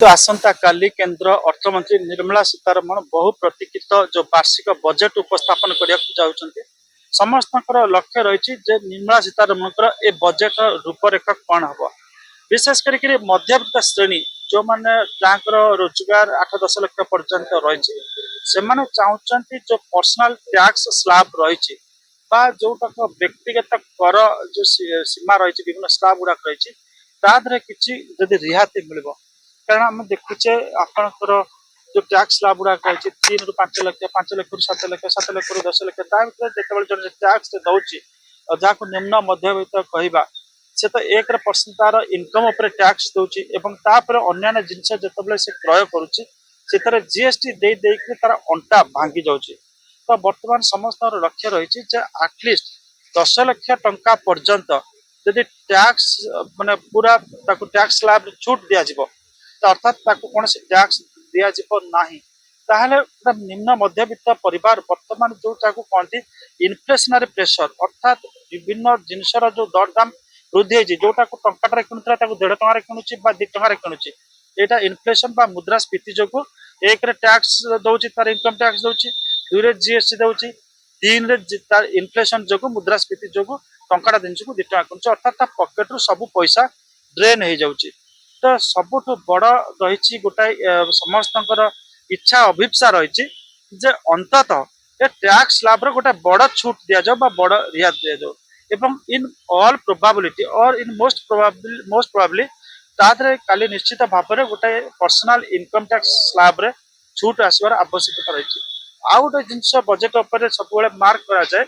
तो आसंता काली केंद्र अर्थमंत्री निर्मला सीतारमण बहु प्रतीक्षित जो वार्षिक बजेट उपस्थापन करने जाऊँच समस्त लक्ष्य रही निर्मला सीतारमण ए बजेट रूपरेख कौन हम विशेष करके मध्यवित्त श्रेणी जो मैंने रोजगार 8-10 लाख पर्यंत रही से चाहते जो पर्सनाल टैक्स स्लैब रही जोटा व्यक्तिगत कर जो सीमा रही विभिन्न स्लैब गुड़ाक रही तादे किसी रिहाती मिल कारण आम देखुचे आपणकर जो टैक्स स्लैब गुड़ाक रही 3 ରୁ 5 लाख 5 लाख ରୁ 7 लाख 7 लाख ରୁ 10 लाख जो जन टैक्स दौर जहाँ निम्न मध्यवित्त कहवा से तो 1% तार इनकम उपर टैक्स दौर अन्य जिनस जो से क्रय कर जीएसटी दे तार अंटा भांगी जाऊँगी तो बर्तमान समस्त लक्ष्य रही आटलिस्ट 10 लाख टंका पर्यंत यदि टैक्स माने पूरा टैक्स स्लैब छूट दिज्व अर्थात कौन से टैक्स दिज्व ना निम्न मध्यवित्त परिवार बर्तमान जो कहती इनफ्लेशनरी प्रेशर अर्थात विभिन्न जिनसर जो दरदाम वृद्धि जोटा टंकाटे किणुला 1.5 टकर किणुची 2 टकर किणुची यहाँ इनफ्लेशन मुद्रास्फीति जो एक टैक्स दौर तार इनकम टैक्स दौर 2 रे जीएसटी दौर 3 रे इनफ्लेशन जो मुद्रास्फीति जो टंकाटा जिन को 2 टका किणुची अर्थात पकेट रू सब पैसा ड्रेन हो जाऊँगी तो सबुठ बड़ रही गोटाए समस्त इच्छा अभिप्सा रही अंततः ये टैक्स स्लैब गोटे बड़ छूट दि जाओ बड़ रिहाती दि जाओ इन ऑल प्रोबेबिलिटी और इन मोस्ट प्रोबेबली तादरे काली निश्चित भाव में गोटे पर्सनल इनकम टैक्स स्लैब रे छूट आसबार आवश्यकता रही आउ गोटे जिनस बजेट उपर सब मार्क कराए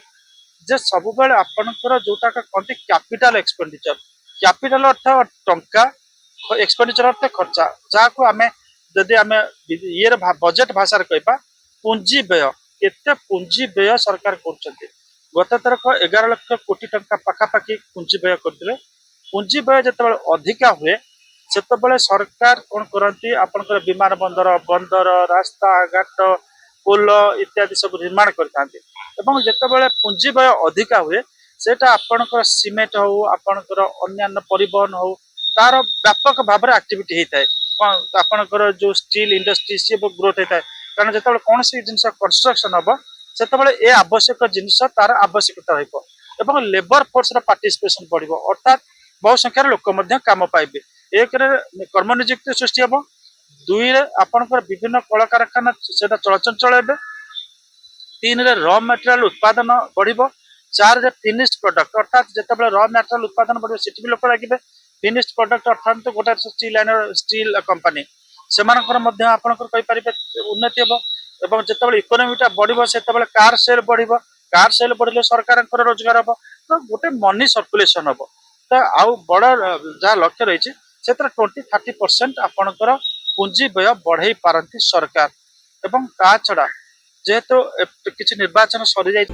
जे सब आपणकर जोटा कहते कैपिटल एक्सपेंडिचर कैपिटल अर्थ टंका एक्सपेंडिचर अर्थ खर्चा जहाँ को आम जदि आम ये बजेट भाषा कहवा पुंजी व्यय केते पुंजी व्यय सरकार कर गत थरक 11 लाख कोटी टंका पाखापाखि पुंजी व्यय करते पुंजी व्यय जो अधिका हुए से सरकार कौन करती आपंकर विमान बंदर बंदर रास्ता घाट पोल इत्यादि सब निर्माण करते जिते पुंजी व्यय अधिका हुए सेटा आपणकर सीमेंट हो आपणकर अन्य परिवहन हो तार व्यापक भाव में एक्टिविटी होता है आपणकर जो स्टील इंडस्ट्री सी ग्रोथ होता है कारण जो कौन सी जिन कंस्ट्रक्शन हम से ए आवश्यक जिनस तार आवश्यकता रहा लेबर फोर्स पार्टिसिपेशन बढ़ अर्थात बहु संख्यार लोक काम पाइबे एक कर्म नियुक्ति सृष्टि हम 2 आपणकर विभिन्न कल कारखाना से चलचंचल हे 3 र मटेरियल उत्पादन बढ़ 4 फिनिश्ड प्रोडक्ट अर्थात जिते र मटेरियल उत्पादन बढ़ से लोक लगे फिनिश्ड प्रोडक्ट अर्थात गोटे स्टील कंपनी से आपंकर उन्नति हम जिते इकोनोमीटा बढ़ से कार सेल बढ़े सरकार रोजगार हम तो गोटे मनी सर्कुलेशन हम तो आउ बड़ जहाँ लक्ष्य रही से 20-30% आपणकर पुंजी व्यय बढ़ई पारती सरकार एवं ता छड़ा जेहेतु किसी निर्वाचन सरी जाए